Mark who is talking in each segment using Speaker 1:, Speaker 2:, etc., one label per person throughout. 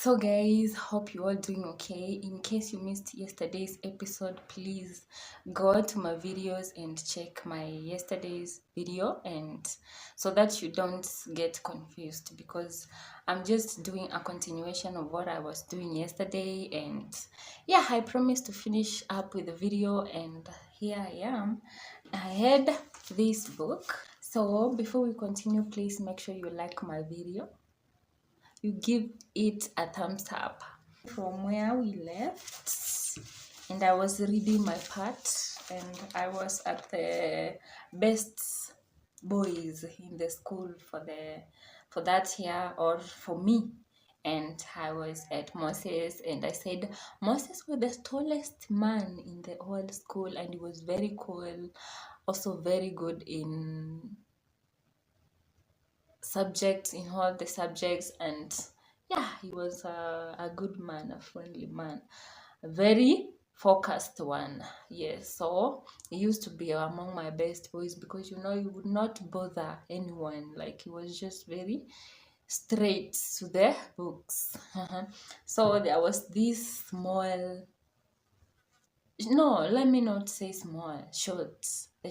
Speaker 1: So guys, hope you all doing okay. In case you missed yesterday's episode, please go to my videos and check my yesterday's video, and so that you don't get confused, because I'm just doing a continuation of what I was doing yesterday. And yeah, I promised to finish up with the video, and here I am. I had this book. So before we continue, please make sure you like my video, you give it a thumbs up. From where we left, and I was reading my part, and I was at the best boys in the school for that year, or for me. And I was at Moses, and I said Moses was the tallest man in the whole school, and he was very cool, also very good in subjects, in all the subjects. And yeah, he was a good man, a friendly man, a very focused one. Yes, so he used to be among my best boys, because he would not bother anyone. Like, he was just very straight to the books. So there was this small, no, let me not say small, short, the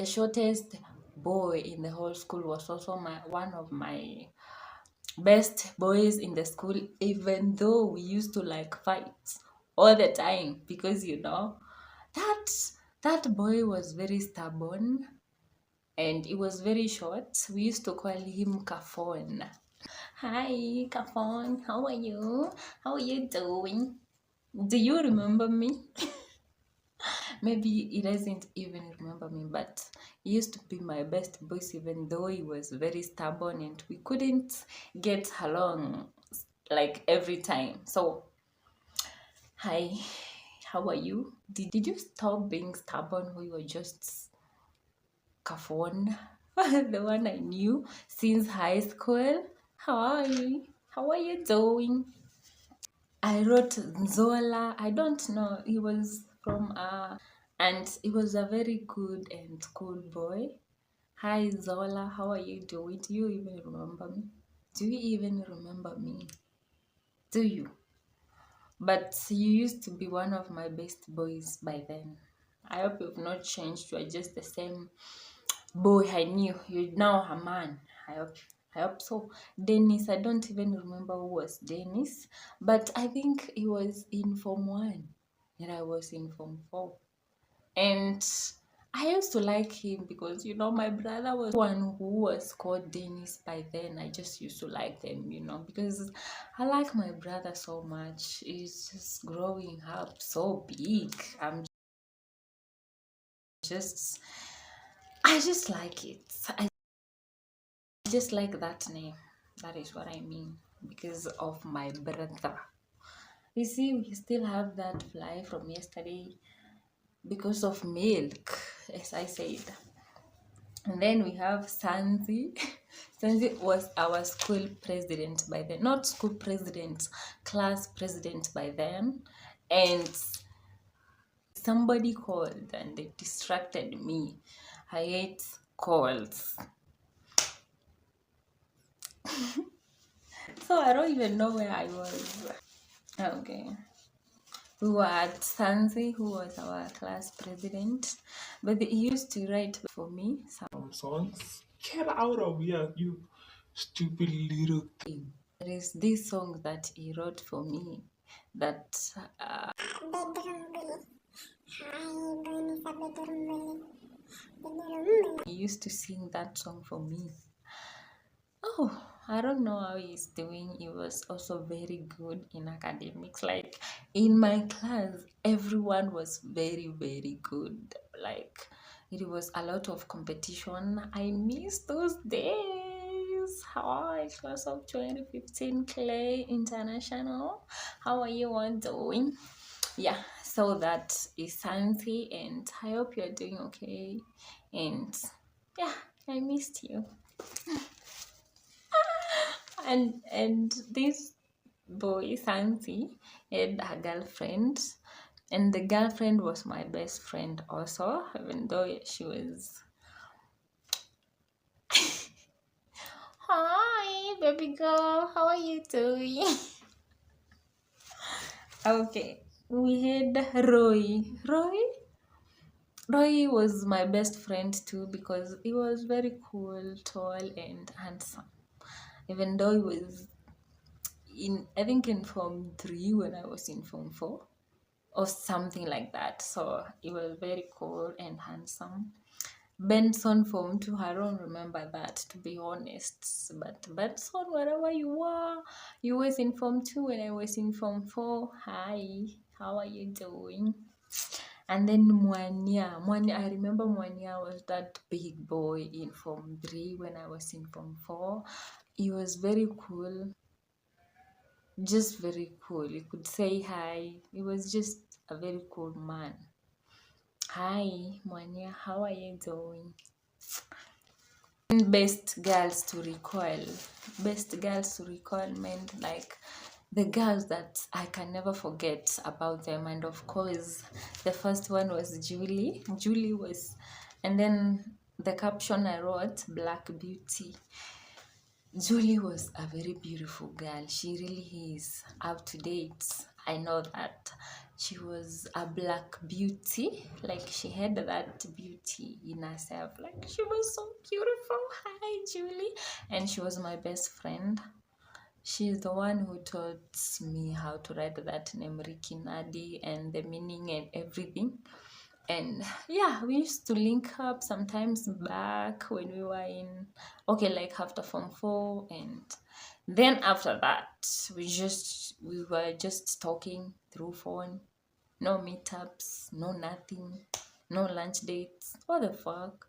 Speaker 1: shortest boy in the whole school was also one of my best boys in the school, even though we used to like fight all the time, because that that boy was very stubborn, and he was very short. We used to call him Kafon. Hi Kafon, how are you? How are you doing? Do you remember me? Maybe he doesn't even remember me, but he used to be my best boss, even though he was very stubborn and we couldn't get along like every time. So, hi, how are you? Did you stop being stubborn, or you were just Kafon? The one I knew since high school? Hi, how are you doing? I wrote Zola. I don't know. He was from and he was a very good and cool boy. Hi Zola, how are you doing? Do you even remember me? Do you even remember me? Do you? But you used to be one of my best boys by then. I hope you've not changed. You are just the same boy I knew. You're now a man. I hope so. Dennis, I don't even remember who was Dennis, but I think he was in Form 1 and I was in Form 4. And I used to like him because, my brother was one who was called Dennis by then. I just used to like them, because I like my brother so much. He's just growing up so big. Just, I just like it. I just like that name. That is what I mean, because of my brother. You see, we still have that fly from yesterday because of milk, as I said. And then we have Sanzi. Sanzi was our school president by then. Not school president, class president by then. And somebody called and they distracted me. I hate calls. So I don't even know where I was. Okay. We were at Sanzi, who was our class president, but he used to write for me some
Speaker 2: songs. Get out of here, you stupid little
Speaker 1: thing. There is this song that he wrote for me that he used to sing that song for me. Oh, I don't know how he's doing. He was also very good in academics. Like, in my class, everyone was very, very good. Like, it was a lot of competition. I miss those days. Hi, class of 2015 Clay International. How are you all doing? Yeah, so that is Santi, and I hope you're doing okay. And yeah, I missed you. And this boy Santi had a girlfriend, and the girlfriend was my best friend also, even though she was hi baby girl, how are you doing? Okay, we had Roy was my best friend too because he was very cool, tall, and handsome. Even though he was I think in Form 3 when I was in Form 4 or something like that. So he was very cool and handsome. Benson Form 2, I don't remember that to be honest. But Benson, wherever you was in Form 2 when I was in Form 4. Hi, how are you doing? And then Mwanya, I remember Mwanya was that big boy in Form 3 when I was in Form 4. He was very cool, just very cool. You could say hi. He was just a very cool man. Hi, Mwanya, how are you doing? Best girls to recall. Best girls to recall meant like the girls that I can never forget about them. And of course, the first one was Julie. Julie was, and then the caption I wrote, Black Beauty. Julie was a very beautiful girl. She really is up to date. I know that. She was a black beauty. Like she had that beauty in herself. Like she was so beautiful. Hi, Julie. And she was my best friend. She's the one who taught me how to write that name Ricky Nadi and the meaning and everything. And yeah, we used to link up sometimes back when we were in, okay, like after Form 4. And then after that, we were just talking through phone. No meetups, no nothing, no lunch dates. What the fuck?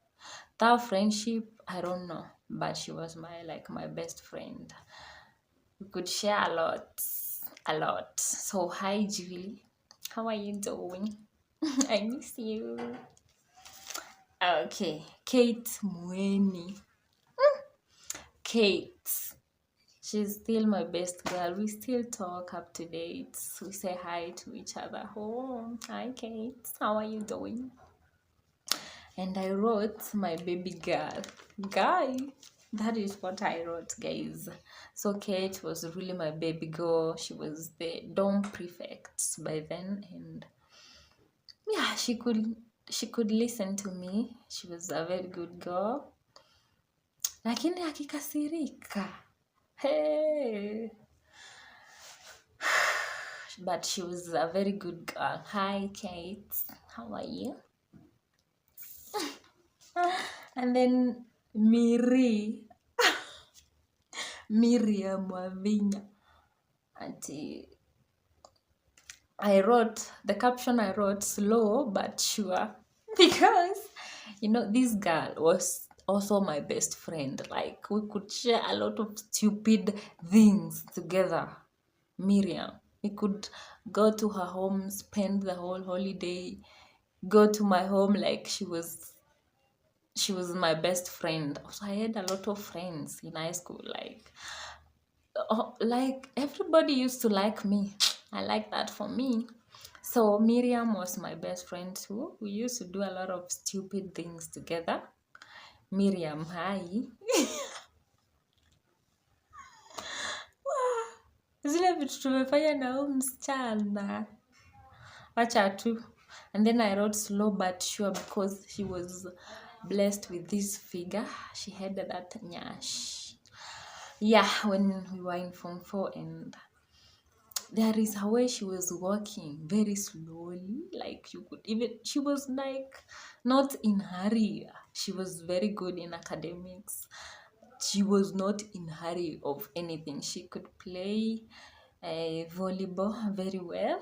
Speaker 1: That friendship, I don't know. But she was my best friend. We could share a lot. A lot. So hi Julie. How are you doing? I miss you. Okay, Kate Mweni. Kate. She's still my best girl. We still talk up to date. We say hi to each other. Oh, hi Kate. How are you doing? And I wrote my baby girl. Guy. That is what I wrote, guys. So Kate was really my baby girl. She was the dorm prefect by then, and yeah, she could listen to me. She was a very good girl. Lakini akikasirika, hey. But she was a very good girl. Hi Kate, how are you? And then Miriam Wavinya. And the caption I wrote slow but sure because this girl was also my best friend. Like we could share a lot of stupid things together. Miriam, we could go to her home, spend the whole holiday, go to my home. Like she was my best friend. So I had a lot of friends in high school. Like everybody used to like me. I like that for me. So Miriam was my best friend too. We used to do a lot of stupid things together. Miriam, hi. Zile vitu tumefanya na huyu msichana. Wacha tu. And then I wrote slow but sure because she was blessed with this figure. She had that nyash. Yeah, when we were in Form 4, and there is a way she was walking very slowly. Like she was like not in hurry. She was very good in academics. She was not in hurry of anything. She could play volleyball very well.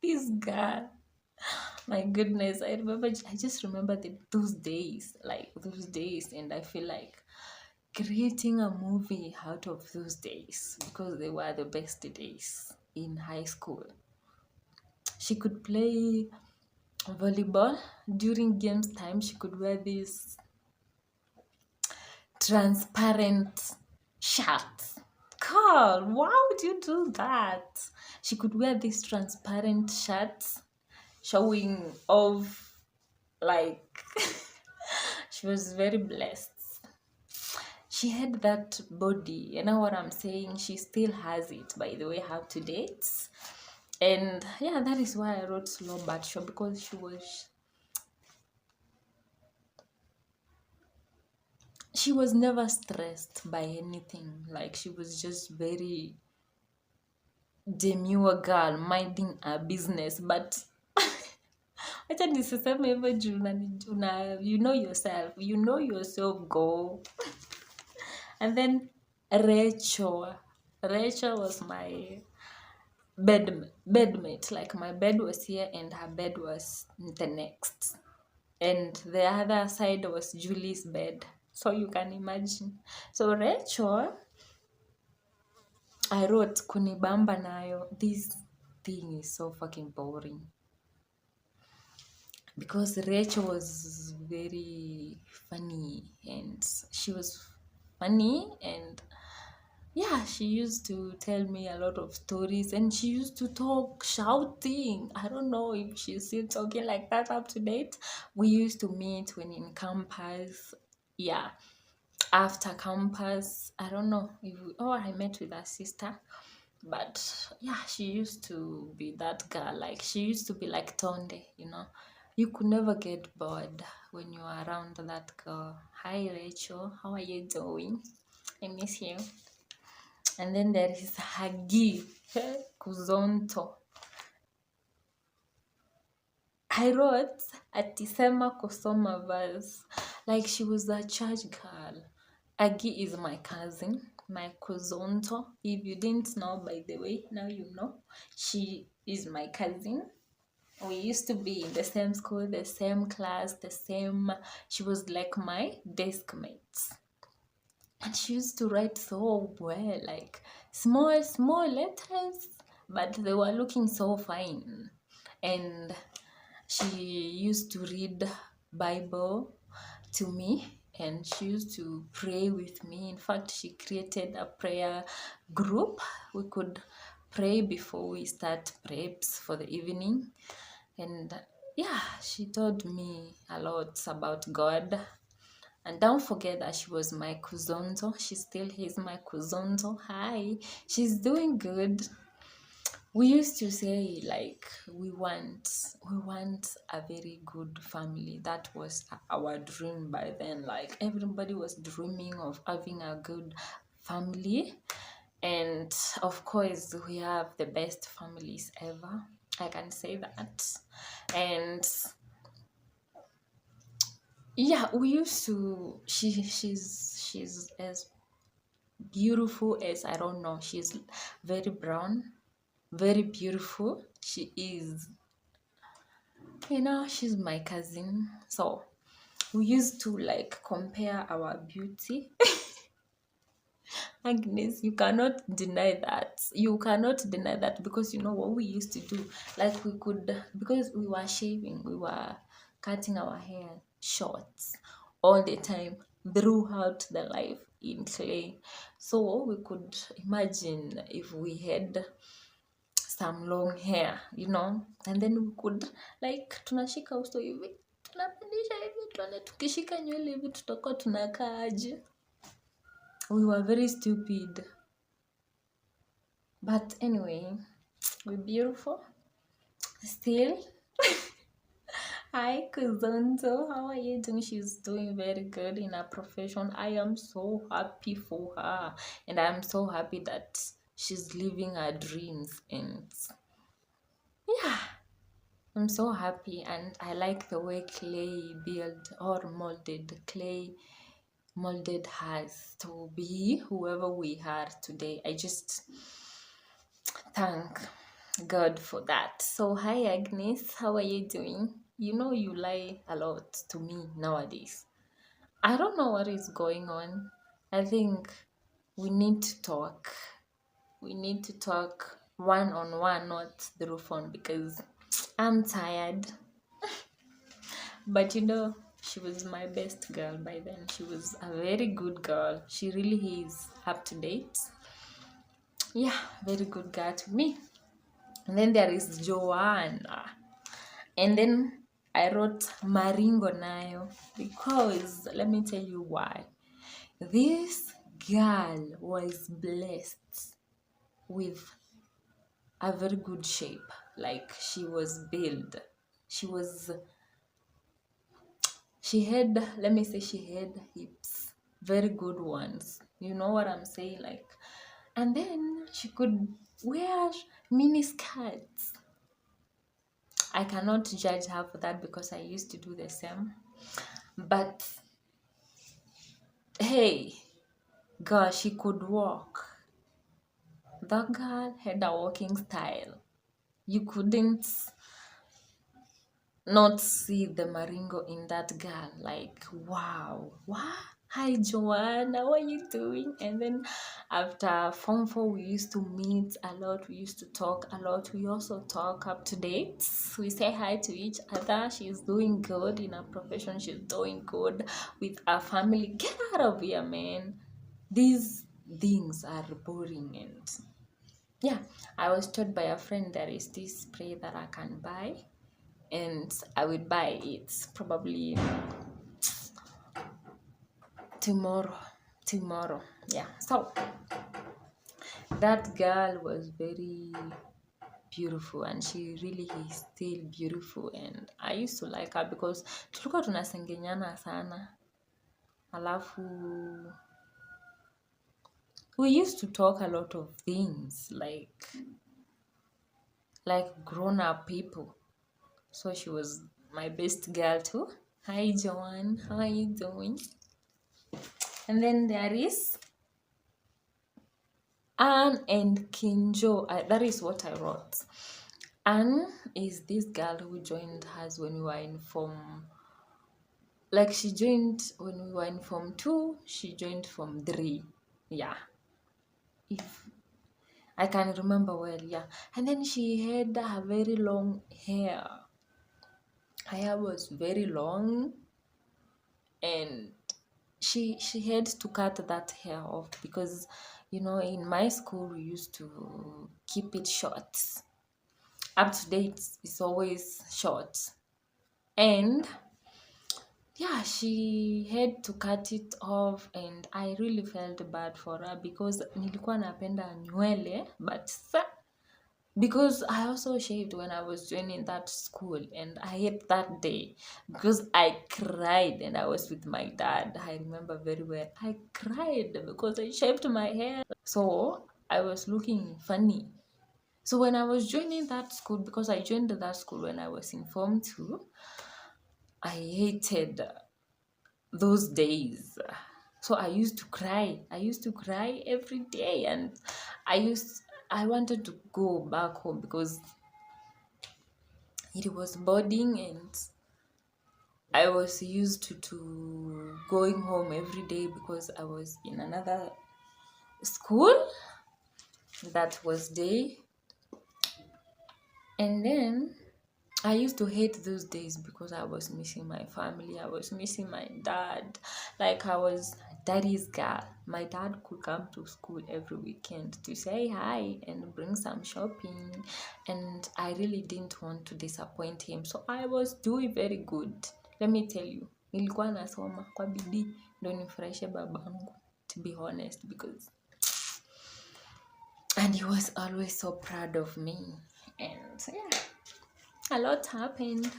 Speaker 1: This girl, my goodness, I just remember those days, and I feel like creating a movie out of those days because they were the best days in high school. She could play volleyball. During games time, she could wear this transparent shirt. Carl, why would you do that? She could wear this transparent shirt showing off, like she was very blessed. she had that body. You know what I'm saying? She still has it, by the way, up to date. And yeah, that is why I wrote Slow But Sure, because she was never stressed by anything. Like, she was just very demure girl minding her business. But acha nisiseme hivyo juu you know yourself, go. And then Rachel was my bedmate. Like, my bed was here and her bed was the next, and the other side was Julie's bed, so you can imagine. So Rachel, I wrote kunibamba nayo. This thing is so fucking boring because Rachel was very funny, and she was funny, and yeah, she used to tell me a lot of stories, and she used to talk shouting. I don't know if she's still talking like that up to date. We used to meet when in campus. Yeah, after campus, I don't know if I met with her sister. But yeah, she used to be that girl. Like, she used to be like Tonde, You could never get bored when you are around that girl. Hi, Rachel. How are you doing? I miss you. And then there is Hagi Kuzonto. I wrote Atisema Kusoma verse. Like, she was a church girl. Agi is my cousin, my Kuzonto. If you didn't know, by the way, now you know. She is my cousin. We used to be in the same school, the same class, she was like my desk mates. And she used to write so well, like small letters, but they were looking so fine. And she used to read Bible to me, and she used to pray with me. In fact, she created a prayer group. We could pray before we start preps for the evening. And yeah, she told me a lot about God. And don't forget that she was my Kuzonzo. She still is my Kuzonzo. Hi, she's doing good. We used to say, like, we want a very good family. That was our dream by then. Like, everybody was dreaming of having a good family. And of course, we have the best families ever. I can say that. And yeah, we used to she's as beautiful as, I don't know, she's very brown, very beautiful. She is, she's my cousin. So we used to like compare our beauty. Agnes, you cannot deny that. You cannot deny that, because you know what we used to do? Like, we could, because we were shaving, we were cutting our hair short all the time throughout the life in clay. So we could imagine if we had some long hair, and then we could, like, tunashika uso hivi, tunapandisha hivi, tuone tukishika nywele hivi tutakuwa tunakaa aje. We were very stupid. But anyway, we're beautiful. Still. Hi, Kuzonto. How are you doing? She's doing very good in her profession. I am so happy for her. And I'm so happy that she's living her dreams. And yeah, I'm so happy. And I like the way clay molded has to be whoever we are today. I just thank God for that. So hi, Agnes, how are you doing? You lie a lot to me nowadays. I don't know what is going on. I think we need to talk. We need to talk one-on-one, not through phone, because I'm tired. But she was my best girl by then. She was a very good girl. She really is up to date. Yeah, very good girl to me. And then there is Joanna. And then I wrote Maringo Nayo, because let me tell you why. This girl was blessed with a very good shape. Like she was built. She was she had, let me say, she had hips, very good ones. You know what I'm saying? Like, and then she could wear mini skirts. I cannot judge her for that because I used to do the same. But hey, girl, she could walk. That girl had a walking style. You couldn't not see the maringo in that girl. Like, wow, what? Hi, Joanne, how are you doing? And then after Form 4, we used to meet a lot. We used to talk a lot. We also talk up to date. We say hi to each other. She's doing good in her profession. She's doing good with her family. Get out of here, man. These things are boring. And yeah, I was told by a friend there is this spray that I can buy, and I will buy it probably tomorrow. Tomorrow, yeah. So that girl was very beautiful, and she really is still beautiful, and I used to like her because tulikuwa tunasengenyana sana, alafu we used to talk a lot of things like grown up people. So she was my best girl too. Hi, Joanne, how are you doing? And then there is Anne and Kinjo. That is what I wrote. Anne is this girl who joined us when we were in form. Like she joined when we were in form 2. She joined form 3. Yeah, if I can remember well. Yeah, and then she had her very long hair. Her hair was very long, and she had to cut that hair off because in my school we used to keep it short. Up to date is always short, and yeah, she had to cut it off, and I really felt bad for her because nilikuwa napenda nywele, but because I also shaved when I was joining that school, and I hate that day because I cried, and I was with my dad. I remember very well. I cried because I shaved my hair. So I was looking funny. So when I was joining that school, because I joined that school when I was in Form 2, I hated those days. So I used to cry. I used to cry every day, and I wanted to go back home because it was boarding, and I was used to going home every day because I was in another school that was day. And then I used to hate those days because I was missing my family. I was missing my dad. Like I was daddy's girl. My dad could come to school every weekend to say hi and bring some shopping. And I really didn't want to disappoint him. So I was doing very good. Let me tell you. Nilikuwa nasoma kwa bidii ndo nifurahishe babangu, to be honest, because and he was always so proud of me. And yeah, a lot happened.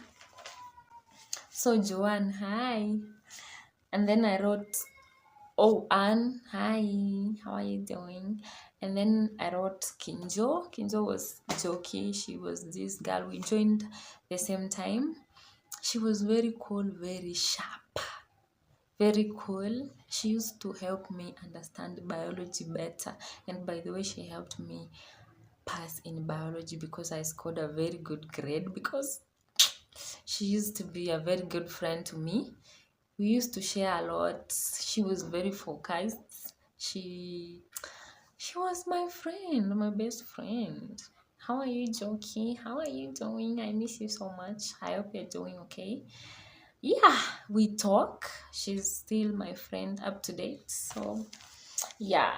Speaker 1: So Joanne, hi. And then I wrote, oh, Anne, hi, how are you doing? And then I wrote Kinjo. Kinjo was jokey. She was this girl. We joined the same time. She was very cool, very sharp, very cool. She used to help me understand biology better. And by the way, she helped me pass in biology because I scored a very good grade because she used to be a very good friend to me. We used to share a lot. She was very focused. She was my friend, my best friend. How are you, Joki? How are you doing? I miss you so much. I hope you're doing okay. Yeah, we talk. She's still my friend up to date. So yeah.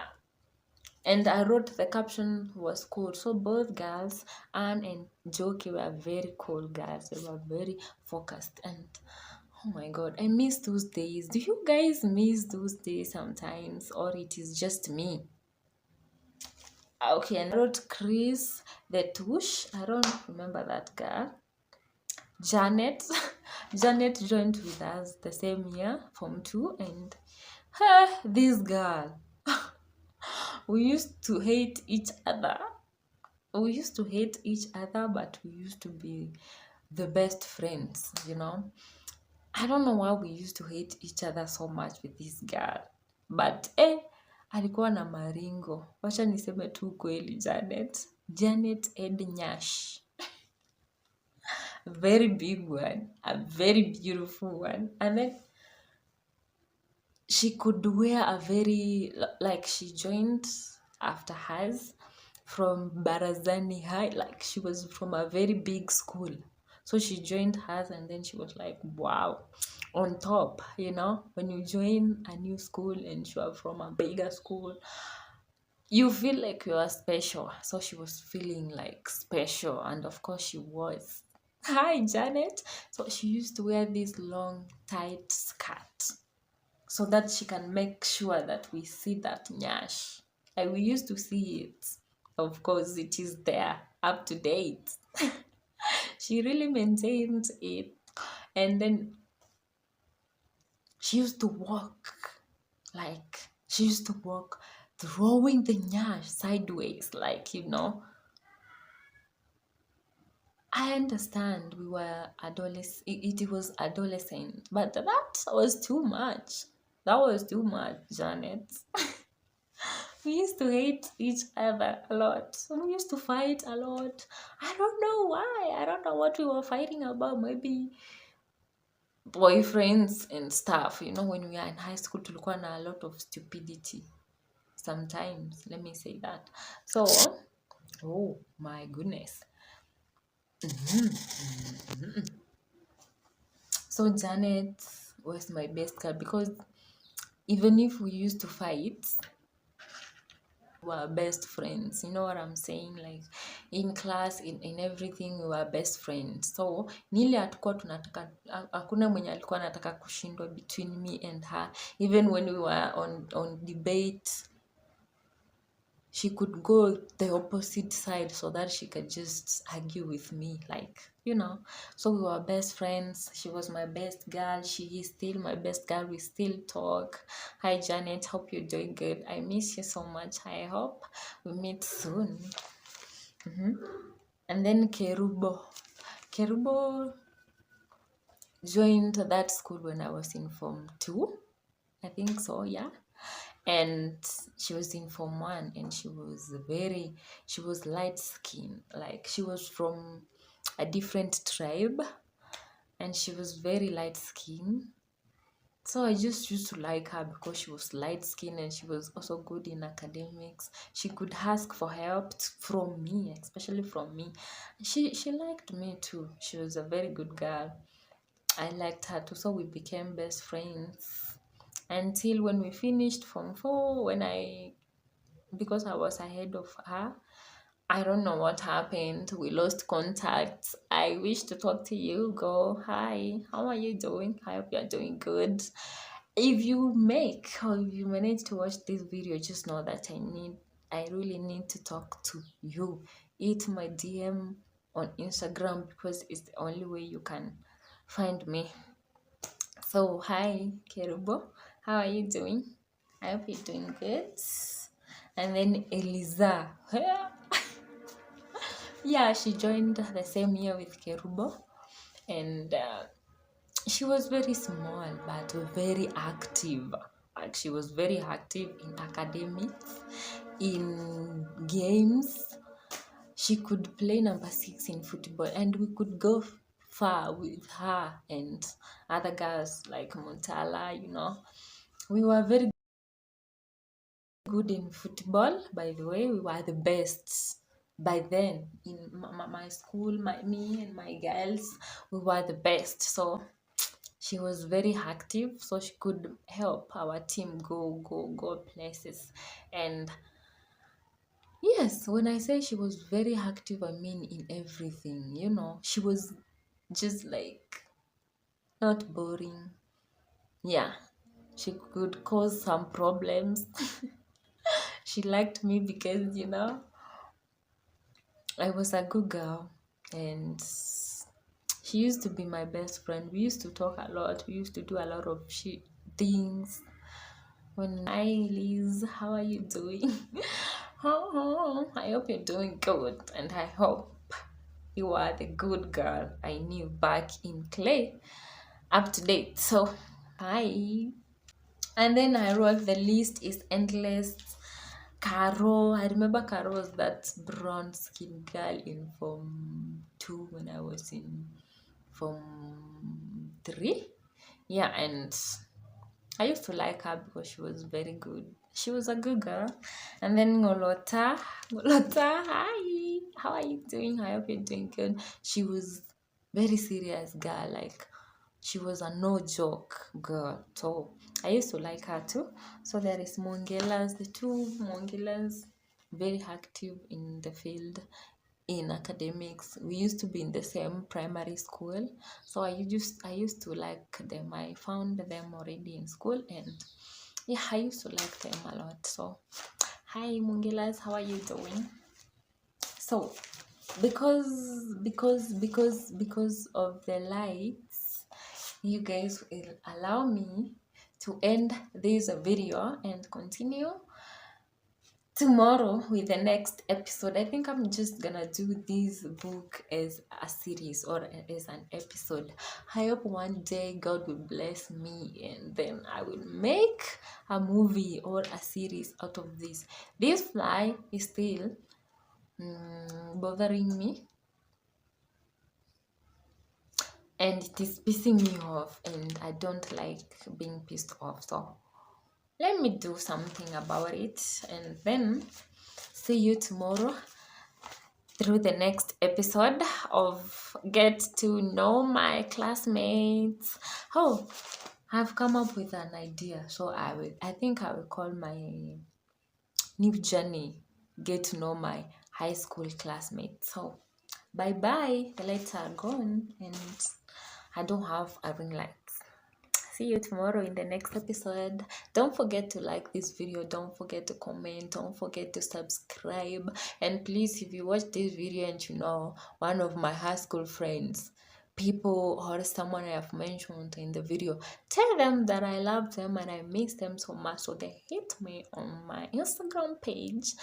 Speaker 1: And I wrote the caption was cool. So both girls, Anne and Joki, were very cool girls. They were very focused, and Oh my god, I miss those days. Do you guys miss those days sometimes, or it is just me? Okay, and I wrote Chris the Tush. I don't remember that girl. Janet. Janet joined with us the same year, Form 2, and this girl. We used to hate each other. We used to hate each other, but we used to be the best friends, you know. I don't know why we used to hate each other so much with this girl. But alikuwa na maringo. Wacha niseme tu kweli Janet. Janet Ed Nyash. A very big one. A very beautiful one. And then she could wear a very, like she joined after hers from Barazani High, like she was from a very big school. So she joined hers and then she was like, wow, on top, you know, when you join a new school and you are from a bigger school, you feel like you are special. So she was feeling like special, and of course she was. Hi, Janet. So she used to wear this long, tight skirt so that she can make sure that we see that nyash. Like we used to see it. Of course, it is there, up to date. She really maintained it. And then she used to walk, like, she used to walk throwing the nyash sideways, like, you know. I understand we were adolescent, it was adolescent, but that was too much. That was too much, Janet. We used to hate each other a lot. We used to fight a lot. I don't know why. I don't know what we were fighting about. Maybe boyfriends and stuff. You know, when we were in high school, tulikuwa na a lot of stupidity. Sometimes, let me say that. So, oh my goodness. So Janet was my best girl because even if we used to fight, we were best friends. You know what I'm saying? Like in class, in everything, we were best friends. So nile hatukuwa tunataka, hakuna mwenye alikuwa anataka kushindwa between me and her. Even when we were on debate, she could go the opposite side so that she could just argue with me, like, you know. So we were best friends. She was my best girl. She is still my best girl. We still talk. Hi Janet, hope you're doing good. I miss you so much. I hope we meet soon. And then Kerubo joined that school when I was in Form 2. I think so, yeah. And she was in Form 1 and she was light skinned. Like she was from a different tribe and she was very light skinned. So I just used to like her because she was light skinned and she was also good in academics. She could ask for help from me, especially from me. She liked me too. She was a very good girl. I liked her too, so we became best friends until when we finished Form 4, because I was ahead of her. I don't know what happened. We lost contact. I wish to talk to you. Go, hi, how are you doing? I hope you're doing good. If you make or if you manage to watch this video, just know that I really need to talk to you. Hit my DM on Instagram because it's the only way you can find me. So, hi, Kerubo. How are you doing? I hope you're doing good. And then Eliza. Yeah, she joined the same year with Kerubo. And she was very small but very active. Like she was very active in academics, in games. She could play number 6 in football, and we could go far with her and other girls like Montala, you know. We were very good in football, by the way. We were the best by then in my school. Me and my girls, we were the best. So she was very active, so she could help our team go places. And yes, when I say she was very active, I mean in everything, you know. She was just like not boring. Yeah, she could cause some problems. She liked me because, I was a good girl, and she used to be my best friend. We used to talk a lot. We used to do a lot of things. When hi Liz, how are you doing? Oh, I hope you're doing good, and I hope you are the good girl I knew back in Clay, up to date. So, hi. And then I wrote the list is endless. Caro, I remember Caro was that brown skin girl in Form 2 when I was in Form 3. Yeah, and I used to like her because she was very good. She was a good girl. And then Ngolota, hi, how are you doing? I hope you're doing good. She was very serious girl, like she was a no joke girl. So I used to like her too. So there is Mongelas, the two Mongelas, very active in the field in academics. We used to be in the same primary school, so I used to like them. I found them already in school, and yeah, I used to like them a lot. So hi Mungilas, how are you doing? So because of the lights, you guys will allow me to end this video and continue tomorrow with the next episode. I think I'm just gonna do this book as a series or as an episode. I hope one day God will bless me and then I will make a movie or a series out of this. This fly is still bothering me, and it is pissing me off, and I don't like being pissed off. So let me do something about it, and then see you tomorrow through the next episode of Get to Know My Classmates. Oh, I've come up with an idea. So I think I will call my new journey Get to Know My High School Classmates. So bye bye. The lights are gone and I don't have a ring light. See you tomorrow in the next episode. Don't forget to like this video, don't forget to comment, don't forget to subscribe, and please, if you watch this video and you know one of my high school friends, people or someone I have mentioned in the video, tell them that I love them and I miss them so much, so they hit me on my Instagram page.